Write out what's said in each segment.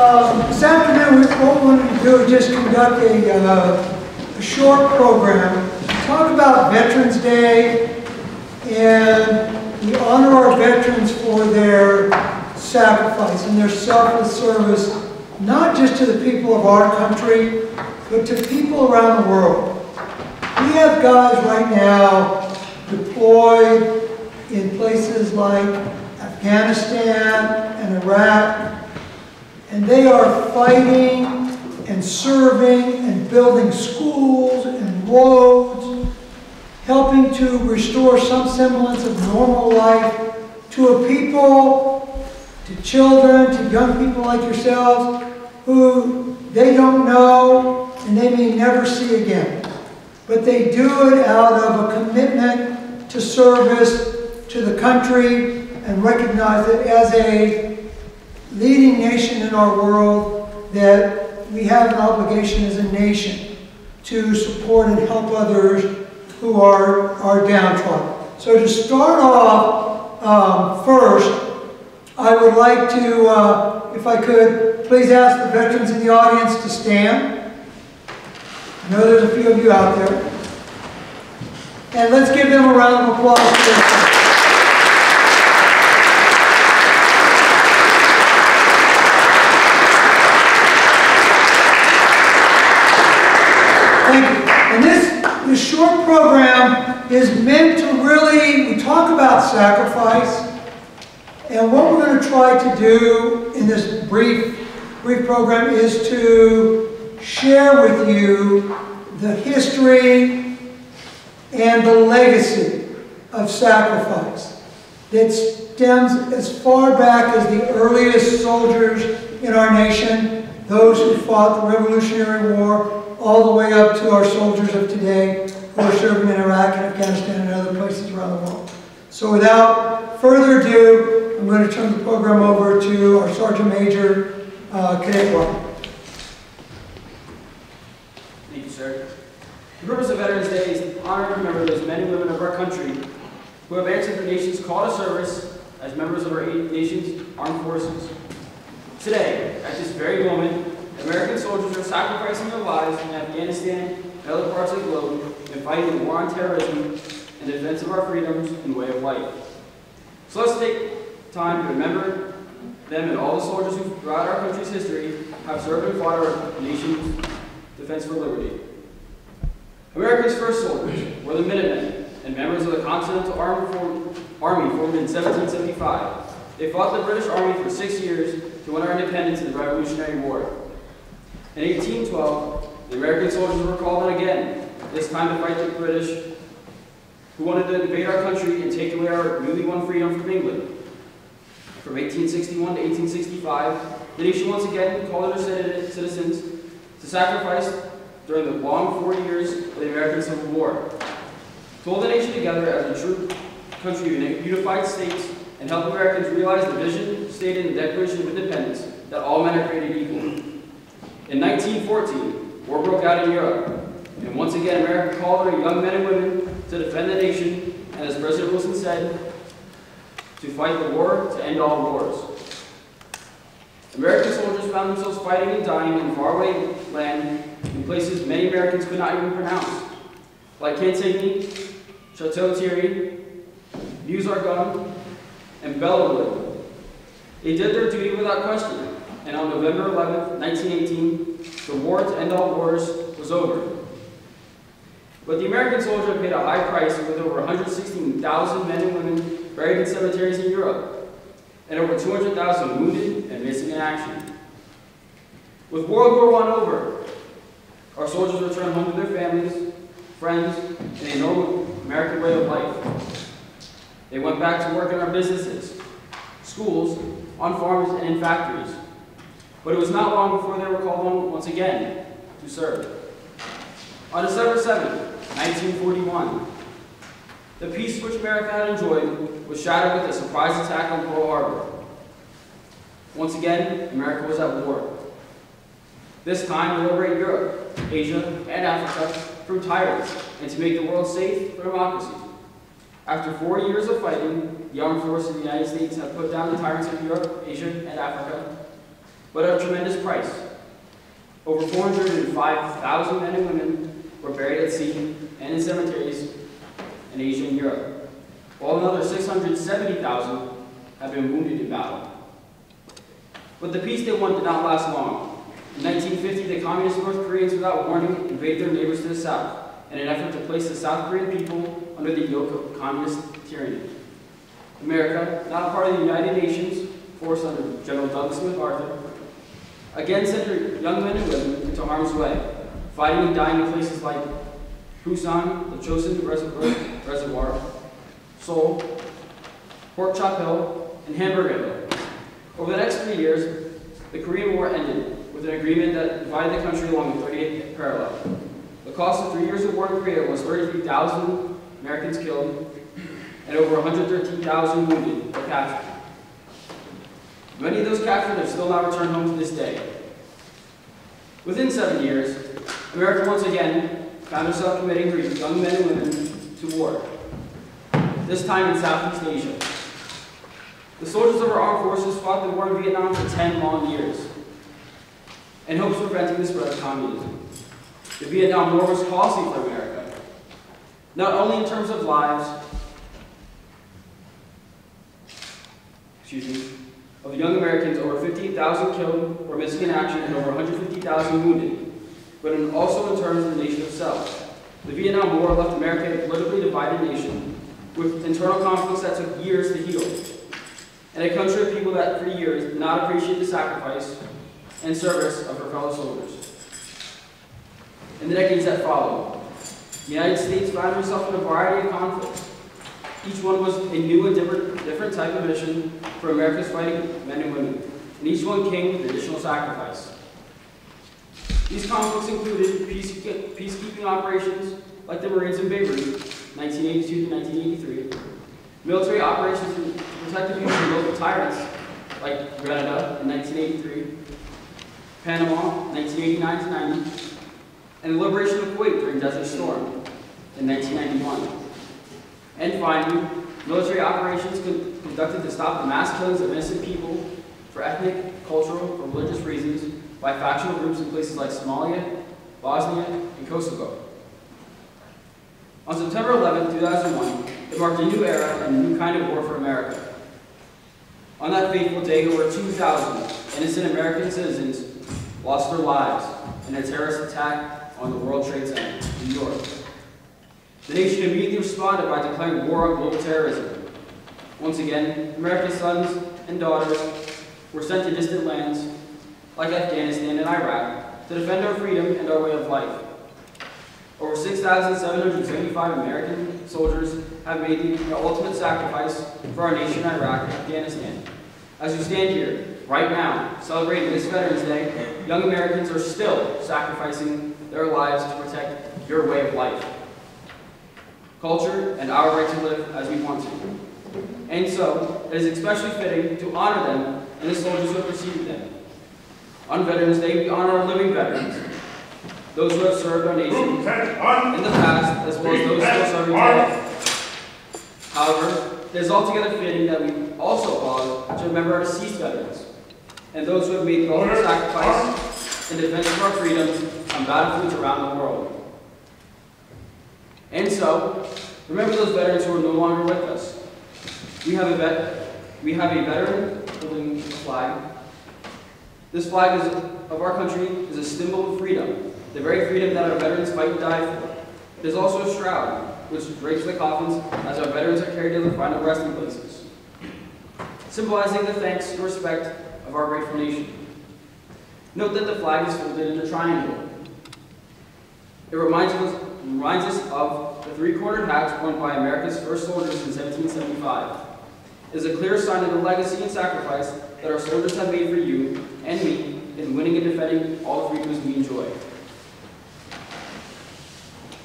This afternoon, what we're going to do is just conduct a short program. Talk about Veterans Day, and we honor our veterans for their sacrifice and their selfless service, not just to the people of our country, but to people around the world. We have guys right now deployed in places like Afghanistan and Iraq, and they are fighting and serving and building schools and roads, helping to restore some semblance of normal life to a people, to children, to young people like yourselves, who they don't know and they may never see again. But they do it out of a commitment to service to the country, and recognize that as a leading nation in our world, that we have an obligation as a nation to support and help others who are downtrodden. So to start off, first, I would like to, if I could, please ask the veterans in the audience to stand. I know there's a few of you out there. And let's give them a round of applause. And this short program is meant to really, we talk about sacrifice, and what we're going to try to do in this brief program is to share with you the history and the legacy of sacrifice that stems as far back as the earliest soldiers in our nation, those who fought the Revolutionary War, all the way up to our soldiers of today who are serving in Iraq and Afghanistan and other places around the world. So without further ado, I'm going to turn the program over to our Sergeant Major, Cadet Warren. Thank you, sir. The purpose of Veterans Day is to honor and remember those men and women of our country who have answered the nation's call to service as members of our nation's armed forces. Today, at this very moment, American soldiers are sacrificing their lives in Afghanistan and other parts of the globe in fighting the war on terrorism and defense of our freedoms and way of life. So let's take time to remember them and all the soldiers who throughout our country's history have served and fought our nation's defense for liberty. America's first soldiers were the Minutemen and members of the Continental Army formed in 1775. They fought the British Army for 6 years to win our independence in the Revolutionary War. In 1812, the American soldiers were called in again, this time to fight the British, who wanted to invade our country and take away our newly won freedom from England. From 1861 to 1865, the nation once again called on their citizens to sacrifice during the long 40 years of the American Civil War, to hold the nation together as a true country of unified states and help Americans realize the vision stated in the Declaration of Independence that all men are created equal. In 1914, war broke out in Europe, and once again America called on young men and women to defend the nation, and as President Wilson said, to fight the war to end all wars. American soldiers found themselves fighting and dying in faraway land in places many Americans could not even pronounce, like Cantigny, Chateau Thierry, Meuse-Argonne, and Bellewood. They did their duty without question. And on November 11, 1918, the war to end all wars was over. But the American soldier paid a high price with over 116,000 men and women buried in cemeteries in Europe, and over 200,000 wounded and missing in action. With World War I over, our soldiers returned home to their families, friends, and a normal American way of life. They went back to work in our businesses, schools, on farms, and in factories. But it was not long before they were called home once again to serve. On December 7, 1941, the peace which America had enjoyed was shattered with a surprise attack on Pearl Harbor. Once again, America was at war. This time to liberate Europe, Asia, and Africa from tyrants and to make the world safe for democracy. After 4 years of fighting, the armed forces of the United States have put down the tyrants of Europe, Asia, and Africa. but at a tremendous price. Over 405,000 men and women were buried at sea and in cemeteries in Asia and Europe, while another 670,000 have been wounded in battle. But the peace they won did not last long. In 1950, the communist North Koreans, without warning, invaded their neighbors to the south in an effort to place the South Korean people under the yoke of communist tyranny. America, not part of the United Nations, force under General Douglas MacArthur, again sent her young men and women into harm's way, fighting and dying in places like Busan, the Chosin Reservoir, Seoul, Pork Chop Hill, and Hamburger Hill. Over the next 3 years, the Korean War ended with an agreement that divided the country along the 38th parallel. The cost of 3 years of war in Korea was 33,000 Americans killed and over 113,000 wounded or captured. Many of those captured have still not returned home to this day. Within 7 years, America once again found herself committing her young men and women to war, this time in Southeast Asia. The soldiers of our armed forces fought the war in Vietnam for 10 long years in hopes of preventing the spread of communism. The Vietnam War was costly for America, not only in terms of lives, of the young Americans, over 58,000 killed or missing in action and over 150,000 wounded, but also in terms of the nation itself. The Vietnam War left America a politically divided nation with internal conflicts that took years to heal, and a country of people that for years did not appreciate the sacrifice and service of her fellow soldiers. In the decades that followed, the United States found herself in a variety of conflicts. Each one was a new and different type of mission for America's fighting men and women, and each one came with additional sacrifice. These conflicts included peacekeeping operations like the Marines in Beirut, 1982 to 1983, military operations to protect the people from local tyrants like Grenada in 1983, Panama, 1989 to 90, and the liberation of Kuwait during Desert Storm in 1991. And finally, military operations conducted to stop the mass killings of innocent people for ethnic, cultural, or religious reasons by factional groups in places like Somalia, Bosnia, and Kosovo. On September 11, 2001, it marked a new era and a new kind of war for America. On that fateful day, over 2,000 innocent American citizens lost their lives in a terrorist attack on the World Trade Center in New York. The nation immediately responded by declaring war on global terrorism. Once again, America's sons and daughters were sent to distant lands like Afghanistan and Iraq to defend our freedom and our way of life. Over 6,775 American soldiers have made the ultimate sacrifice for our nation in Iraq and Afghanistan. As we stand here, right now, celebrating this Veterans Day, young Americans are still sacrificing their lives to protect your way of life, culture, and our right to live as we want to. And so, it is especially fitting to honor them and the soldiers who have preceded them. On Veterans Day, we honor our living veterans, those who have served our nation in the past, as well as those who are serving today. However, it is altogether fitting that we also pause to remember our deceased veterans and those who have made the ultimate sacrifice in defense of our freedoms on battlefields around the world. And so, remember those veterans who are no longer with us. We have a veteran holding a flag. This flag of our country is a symbol of freedom, the very freedom that our veterans fight and die for. It is also a shroud, which drapes the coffins as our veterans are carried to their final resting places, symbolizing the thanks and respect of our grateful nation. Note that the flag is folded in a triangle. It reminds us of the three-cornered hats worn by America's first soldiers in 1775. It is a clear sign of the legacy and sacrifice that our soldiers have made for you and me in winning and defending all the freedoms we enjoy.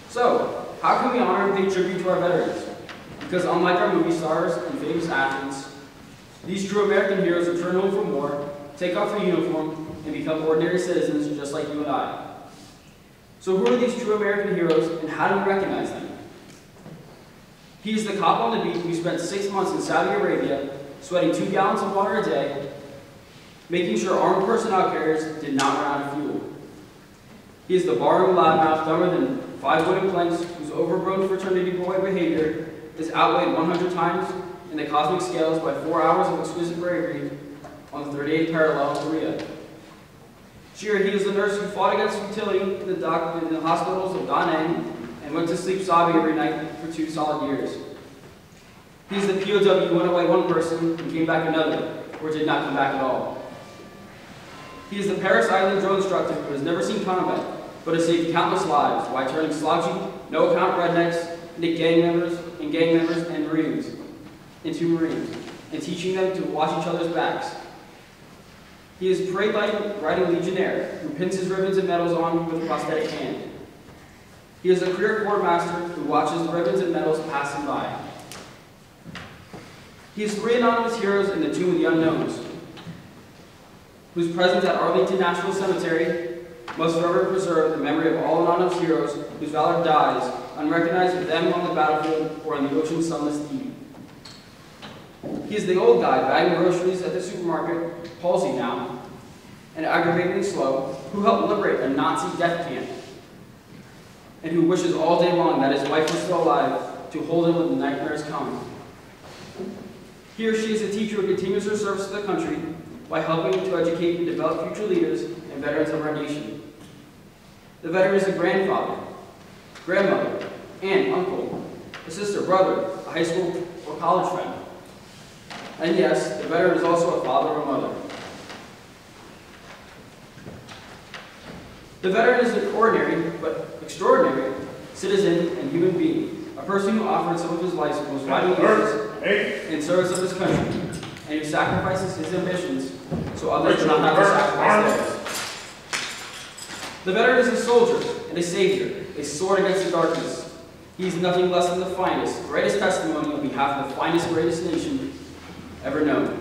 So, how can we honor and pay tribute to our veterans? Because unlike our movie stars and famous athletes, these true American heroes return home from war, take off their uniform, and become ordinary citizens just like you and I. So who are these true American heroes, and how do we recognize them? He is the cop on the beat who spent 6 months in Saudi Arabia, sweating 2 gallons of water a day, making sure armed personnel carriers did not run out of fuel. He is the barroom loudmouth dumber than 5 wooden planks whose overgrown fraternity boy behavior is outweighed 100 times in the cosmic scales by 4 hours of exquisite bravery on the 38th parallel in Korea. He is the nurse who fought against futility in the hospitals of Da Nang and went to sleep sobbing every night for 2 solid years. He is the POW who went away one person and came back another, or did not come back at all. He is the Paris Island drill instructor who has never seen combat, but has saved countless lives by turning slouchy, no-account rednecks into gang members and Marines, and teaching them to watch each other's backs. He is parade-riding legionnaire who pins his ribbons and medals on with a prosthetic hand. He is a career quartermaster who watches the ribbons and medals pass him by. He is 3 anonymous heroes in the Tomb of the Unknowns, whose presence at Arlington National Cemetery must forever preserve the memory of all anonymous heroes whose valor dies, unrecognized with them on the battlefield or on the ocean's sunless deep. He is the old guy bagging groceries at the supermarket, palsy now, and aggravatingly slow, who helped liberate a Nazi death camp, and who wishes all day long that his wife was still alive to hold him when the nightmares come. He or she is a teacher who continues her service to the country by helping to educate and develop future leaders and veterans of our nation. The veteran is a grandfather, grandmother, aunt, uncle, a sister, brother, a high school or college friend. And yes, the veteran is also a father or mother. The veteran is an ordinary, but extraordinary, citizen and human being, a person who offered some of his life's most vital years in service of his country, and who sacrifices his ambitions so others do not have to sacrifice theirs. The veteran is a soldier and a savior, a sword against the darkness. He is nothing less than the finest, greatest testimony on behalf of the finest, greatest nation ever known.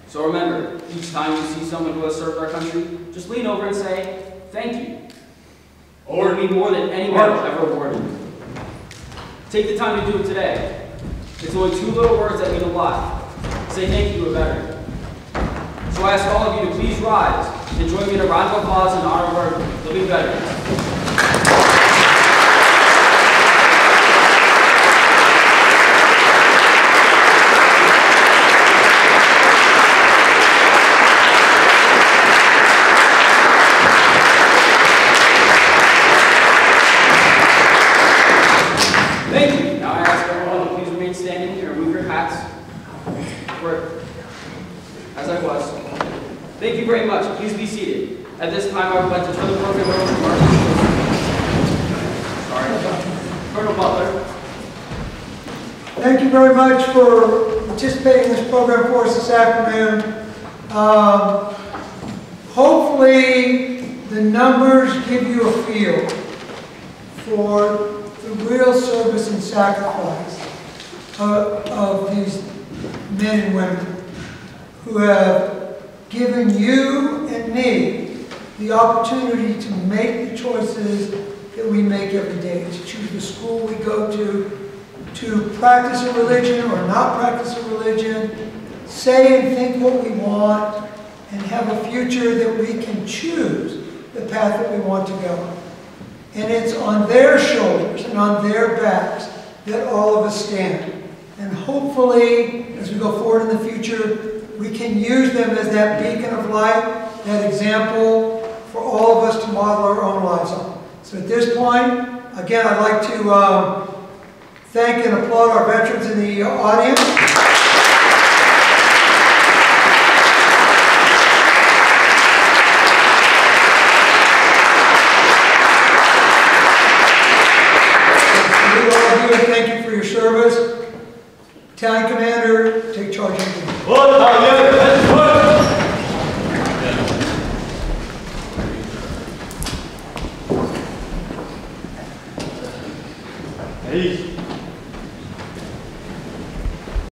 So remember, each time you see someone who has served our country, just lean over and say, thank you. It would mean more than anyone ever awarded. Take the time to do it today. It's only 2 little words that mean a lot. Say thank you to a veteran. So I ask all of you to please rise and join me in a round of applause in honor of our living veterans. Thank you very much. Please be seated. At this time, I would like to turn the program over to Colonel Butler. Thank you very much for participating in this program for us this afternoon. Hopefully, the numbers give you a feel for the real service and sacrifice of these men and women who have given you and me the opportunity to make the choices that we make every day, to choose the school we go to practice a religion or not practice a religion, say and think what we want, and have a future that we can choose the path that we want to go. And it's on their shoulders and on their backs that all of us stand. And hopefully, as we go forward in the future, we can use them as that beacon of light, that example for all of us to model our own lives on. So at this point, again, I'd like to thank and applaud our veterans in the audience.